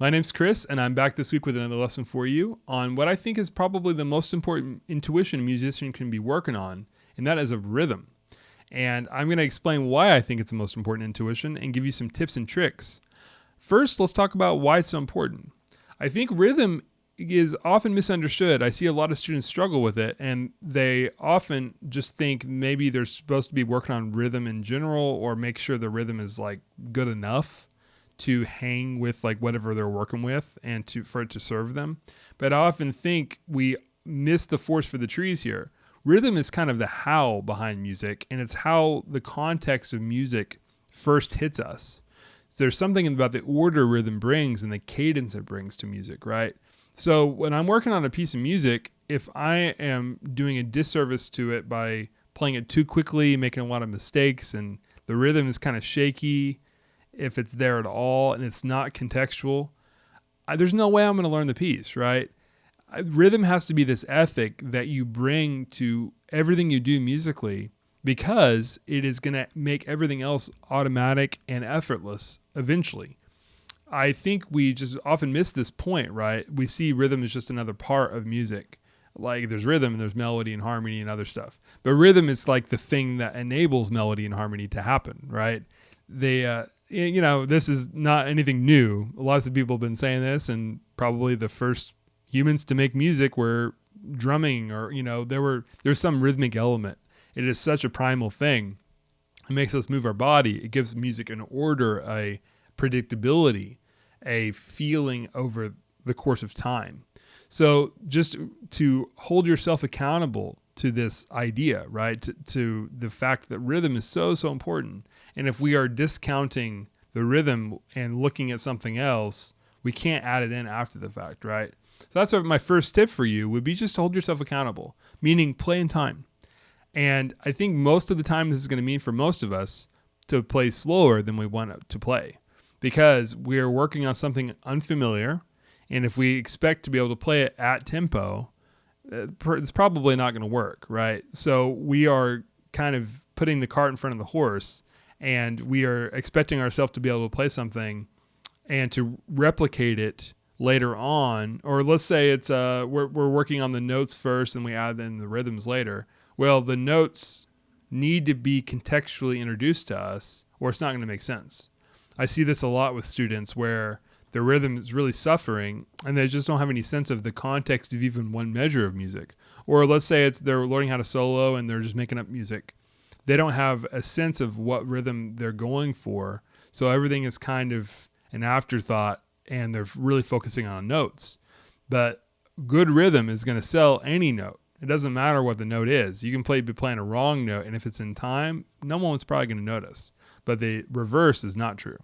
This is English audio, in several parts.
My name's Chris, and I'm back this week with another lesson for you on what I think is probably the most important intuition a musician can be working on, and that is of rhythm. And I'm going to explain why I think it's the most important intuition and give you some tips and tricks. First, let's talk about why it's so important. I think rhythm is often misunderstood. I see a lot of students struggle with it, and they often just think maybe they're supposed to be working on rhythm in general or make sure the rhythm is like good enough to hang with like whatever they're working with and for it to serve them. But I often think we miss the forest for the trees here. Rhythm is kind of the how behind music, and it's how the context of music first hits us. So there's something about the order rhythm brings and the cadence it brings to music, right? So when I'm working on a piece of music, if I am doing a disservice to it by playing it too quickly, making a lot of mistakes, and the rhythm is kind of shaky, if it's there at all and it's not contextual, there's no way I'm going to learn the piece, right? Rhythm has to be this ethic that you bring to everything you do musically because it is going to make everything else automatic and effortless eventually. I think we just often miss this point, right? We see rhythm as just another part of music. Like there's rhythm and there's melody and harmony and other stuff. But rhythm is like the thing that enables melody and harmony to happen, right? This is not anything new. Lots of people have been saying this, and probably the first humans to make music were drumming, or there's some rhythmic element. It is such a primal thing. It makes us move our body. It gives music an order, a predictability, a feeling over the course of time. So just to hold yourself accountable to this idea, right? To the fact that rhythm is so, so important. And if we are discounting the rhythm and looking at something else, we can't add it in after the fact, right? So that's what my first tip for you would be, just to hold yourself accountable, meaning play in time. And I think most of the time this is going to mean for most of us to play slower than we want to play because we're working on something unfamiliar. And if we expect to be able to play it at tempo, it's probably not going to work, right? So we are kind of putting the cart in front of the horse, and we are expecting ourselves to be able to play something and to replicate it later on. Or let's say it's we're working on the notes first and we add in the rhythms later. Well, the notes need to be contextually introduced to us or it's not going to make sense. I see this a lot with students where their rhythm is really suffering and they just don't have any sense of the context of even one measure of music. Or let's say they're learning how to solo and they're just making up music. They don't have a sense of what rhythm they're going for. So everything is kind of an afterthought and they're really focusing on notes. But good rhythm is going to sell any note. It doesn't matter what the note is. You can be playing a wrong note, and if it's in time, no one's probably going to notice. But the reverse is not true.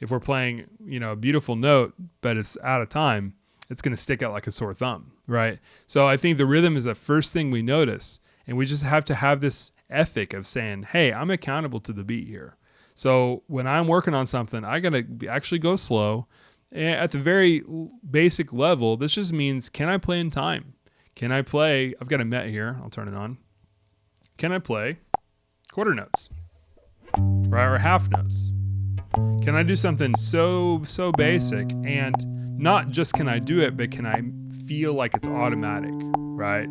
If we're playing, a beautiful note, but it's out of time, it's going to stick out like a sore thumb, right? So I think the rhythm is the first thing we notice, and we just have to have this ethic of saying, hey, I'm accountable to the beat here. So when I'm working on something, I got to actually go slow. At the very basic level, this just means, can I play in time? Can I play, I've got a Met here, I'll turn it on. Can I play quarter notes, right, or half notes? Can I do something so basic, and not just can I do it, but can I feel like it's automatic, right?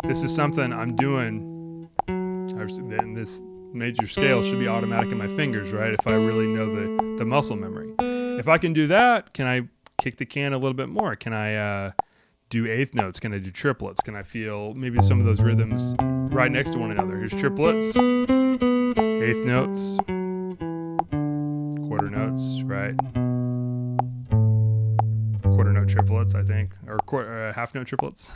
This is something I'm doing, and this major scale should be automatic in my fingers, right? If I really know the muscle memory. If I can do that, can I kick the can a little bit more? Can I do eighth notes? Can I do triplets? Can I feel maybe some of those rhythms right next to one another? Here's triplets, eighth notes, quarter notes, right? Quarter note triplets, I think, or half note triplets.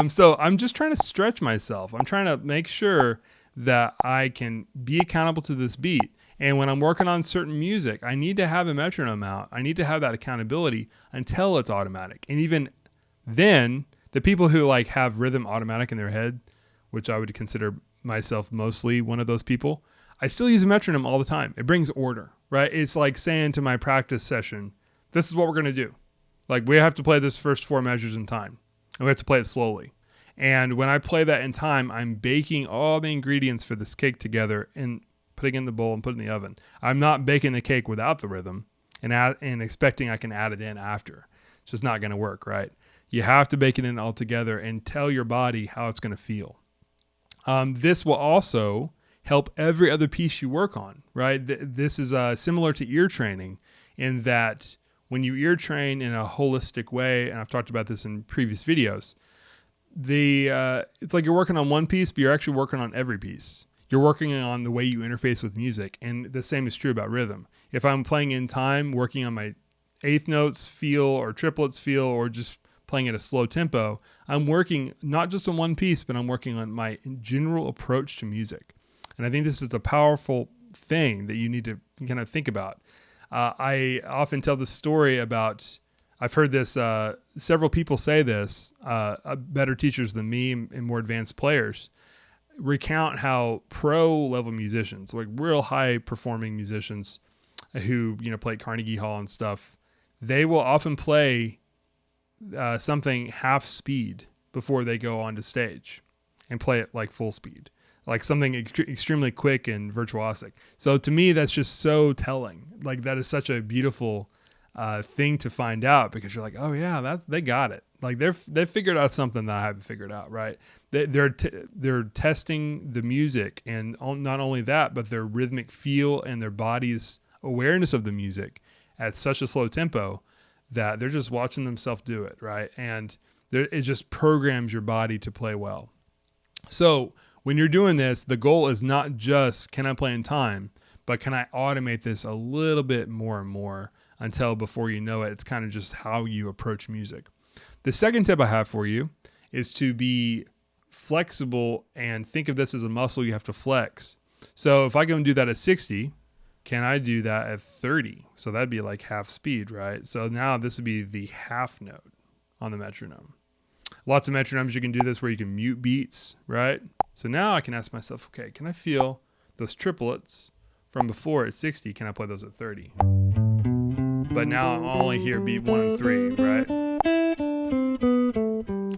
So I'm just trying to stretch myself. I'm trying to make sure that I can be accountable to this beat. And when I'm working on certain music, I need to have a metronome out. I need to have that accountability until it's automatic. And even then, the people who have rhythm automatic in their head, which I would consider myself mostly one of those people, I still use a metronome all the time. It brings order, right? It's like saying to my practice session, this is what we're going to do. We have to play this first 4 measures in time, and we have to play it slowly. And when I play that in time, I'm baking all the ingredients for this cake together and putting it in the bowl and putting it in the oven. I'm not baking the cake without the rhythm. and expecting I can add it in after. It's just not going to work, right? You have to bake it in all together and tell your body how it's going to feel. This will also help every other piece you work on, right? This is similar to ear training in that when you ear train in a holistic way, and I've talked about this in previous videos, it's like you're working on one piece, but you're actually working on every piece. You're working on the way you interface with music, and the same is true about rhythm. If I'm playing in time, working on my eighth notes feel or triplets feel or just playing at a slow tempo, I'm working not just on one piece, but I'm working on my general approach to music. And I think this is a powerful thing that you need to kind of think about. I often tell this story about, I've heard this, several people say this, better teachers than me and more advanced players, recount how pro level musicians, like real high performing musicians who, play at Carnegie Hall and stuff, they will often play something half speed before they go onto stage and play it like full speed, like something extremely quick and virtuosic. So to me, that's just so telling. Like that is such a beautiful thing to find out, because you're like, oh yeah, they got it. Like they've figured out something that I haven't figured out, right? They're testing the music, and not only that, but their rhythmic feel and their body's awareness of the music at such a slow tempo that they're just watching themselves do it, right? And it just programs your body to play well. So when you're doing this, the goal is not just can I play in time, but can I automate this a little bit more and more until before you know it, it's kind of just how you approach music. The second tip I have for you is to be flexible and think of this as a muscle you have to flex. So if I go and do that at 60, can I do that at 30? So that'd be like half speed, right? So now this would be the half note on the metronome. Lots of metronomes you can do this where you can mute beats, right? So now I can ask myself, okay, can I feel those triplets from before at 60? Can I play those at 30? But now I only hear beat 1 and 3, right?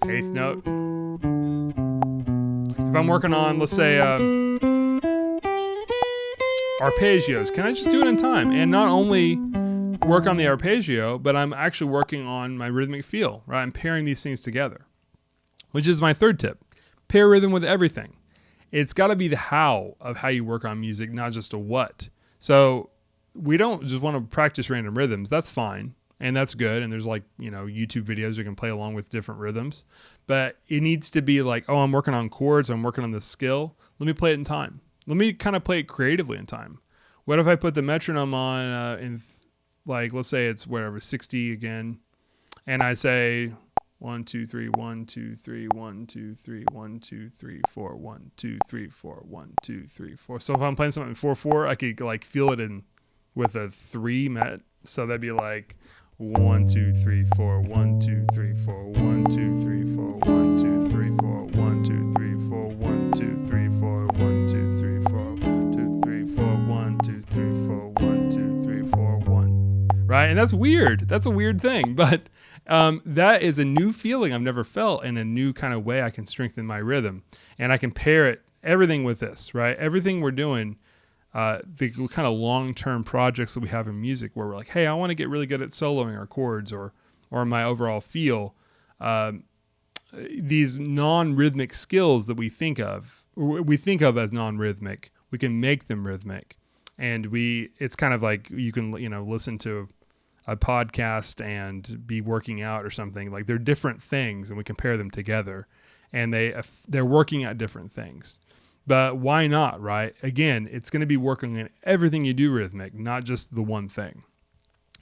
Eighth note. If I'm working on, let's say, arpeggios, can I just do it in time? And not only work on the arpeggio, but I'm actually working on my rhythmic feel, right? I'm pairing these things together, which is my third tip. Pair rhythm with everything. It's got to be the how of how you work on music, not just a what. So we don't just want to practice random rhythms. That's fine. And that's good. And there's YouTube videos you can play along with different rhythms. But it needs to be like, oh, I'm working on chords. I'm working on this skill. Let me play it in time. Let me kind of play it creatively in time. What if I put the metronome on let's say it's 60 again. And I say 1, 2, 3, 1, 2, 3, 1, 2, 3, 1, 2, 3, 4, 1, 2, 3, 4, 1, 2, 3, 4. So if I'm playing something 4/4, I could feel it with a 3 met. So that'd be like 1, 2, 3, 4, 1, 2, 3, 4, 1, 2, 3, 4, 1, 2, 3, 4, 1, 2, 3, 4, 1, 2, 3, 4, 1, 2, 3, 4, 2, 3, 4, 1, 2, 3, 4, 1, 2, 3, 4, 1. Right? And that's weird. That's a weird thing. But that is a new feeling I've never felt, and a new kind of way I can strengthen my rhythm. And I can pair everything with this, right? Everything we're doing, the kind of long-term projects that we have in music where we're like, hey, I want to get really good at soloing our chords or my overall feel. These non-rhythmic skills that we think of as non-rhythmic, we can make them rhythmic. And it's kind of like you can, listen to a podcast and be working out or something. Like they're different things, and we compare them together, and they're working at different things. But why not, right? Again, it's going to be working in everything you do rhythmic, not just the one thing.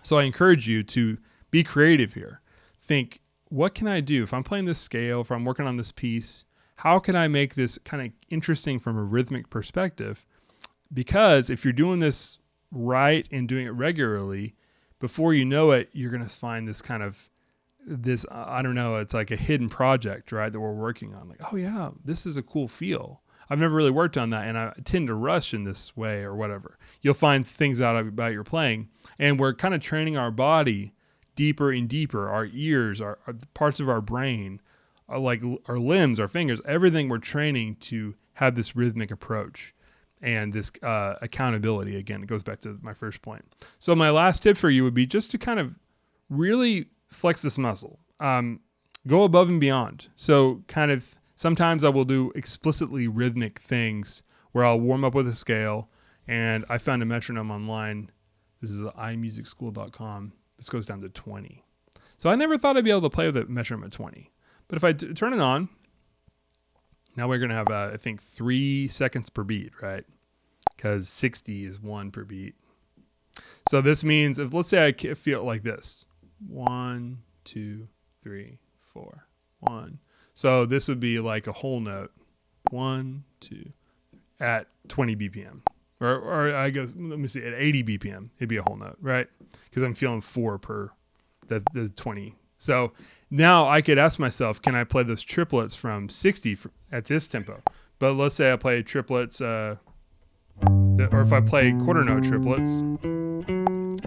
So I encourage you to be creative here. Think, what can I do? If I'm playing this scale, if I'm working on this piece, how can I make this kind of interesting from a rhythmic perspective? Because if you're doing this right and doing it regularly, before you know it, you're going to find this kind of I don't know, it's like a hidden project, right, that we're working on. Like, oh yeah, this is a cool feel. I've never really worked on that, and I tend to rush in this way or whatever. You'll find things out about your playing, and we're kind of training our body deeper and deeper. Our ears, our parts of our brain, like our limbs, our fingers, everything we're training to have this rhythmic approach. and this accountability. Again, it goes back to my first point. So my last tip for you would be just to kind of really flex this muscle. Go above and beyond. So kind of sometimes I will do explicitly rhythmic things where I'll warm up with a scale, and I found a metronome online. This is imusicschool.com. This goes down to 20. So I never thought I'd be able to play with a metronome at 20. But if I turn it on, now we're going to have, I think, 3 seconds per beat, right? Because 60 is 1 per beat. So this means, if let's say I feel it like this. 1, 2, 3, 4, 1. So this would be like a whole note. 1, 2, at 20 BPM. Or I guess, let me see, at 80 BPM, it'd be a whole note, right? Because I'm feeling 4 per the 20. So now I could ask myself, can I play those triplets from 60 at this tempo? But let's say I play triplets, or if I play quarter note triplets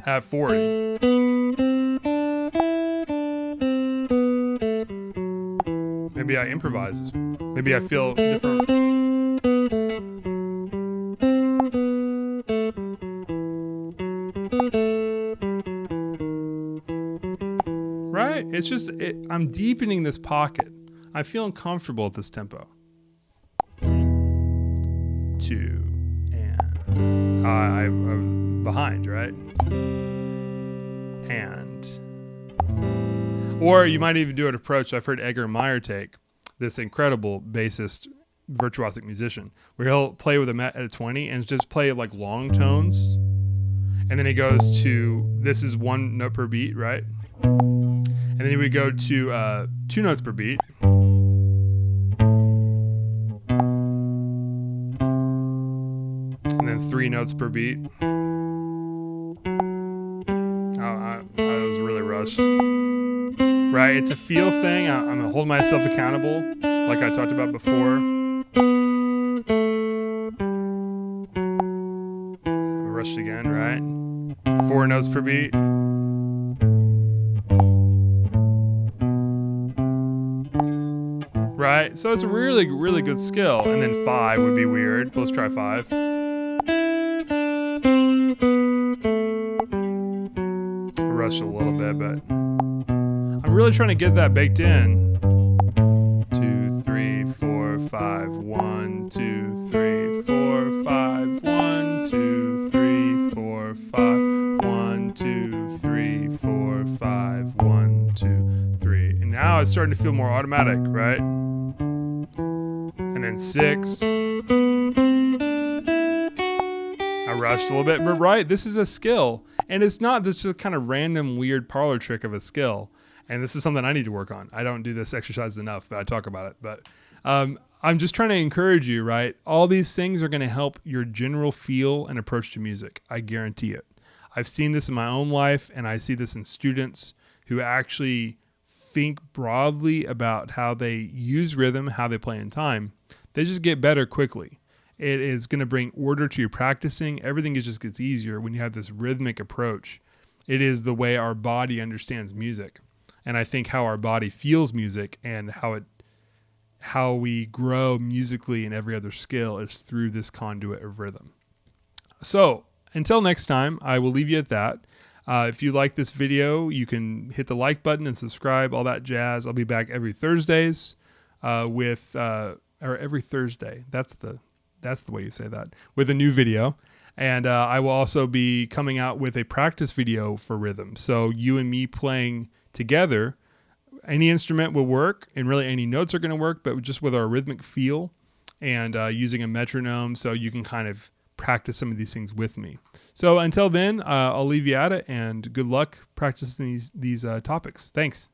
at 40. Maybe I improvise. Maybe I feel different. Right? It's just, I'm deepening this pocket. I'm feeling comfortable at this tempo. 2, and I was behind, right? And, or you might even do an approach I've heard Edgar Meyer take, this incredible bassist, virtuosic musician, where he'll play with a met at a 20 and just play like long tones. And then he goes to, this is 1 note per beat, right? And then he would go to 2 notes per beat. And then 3 notes per beat. I was really rushed. Right? It's a feel thing. I'm going to hold myself accountable, like I talked about before. I rushed again, right? 4 notes per beat. Right? So it's a really, really good skill. And then 5 would be weird. Let's try 5. I rushed a little bit, but I'm really trying to get that baked in. 2, 3, 4, 5. 1, 2, 3, 4, 5. 1, 2, 3, 4, 5. 1, 2, 3, 4, 5. 1, 2, 3. And now it's starting to feel more automatic, right? And then 6. I rushed a little bit, but right, this is a skill. And it's not this just kind of random weird parlor trick of a skill. And this is something I need to work on. I don't do this exercise enough, but I talk about it. But I'm just trying to encourage you, right? All these things are going to help your general feel and approach to music. I guarantee it. I've seen this in my own life, and I see this in students who actually think broadly about how they use rhythm, how they play in time. They just get better quickly. It is going to bring order to your practicing. Everything just gets easier when you have this rhythmic approach. It is the way our body understands music. And I think how our body feels music and how we grow musically in every other skill is through this conduit of rhythm. So until next time, I will leave you at that. If you like this video, you can hit the like button and subscribe, all that jazz. I'll be back every Thursdays or every Thursday. That's the way you say that, with a new video. And I will also be coming out with a practice video for rhythm. So you and me playing together, any instrument will work, and really any notes are going to work, but just with our rhythmic feel and using a metronome, so you can kind of practice some of these things with me. So until then, I'll leave you at it, and good luck practicing these topics. Thanks.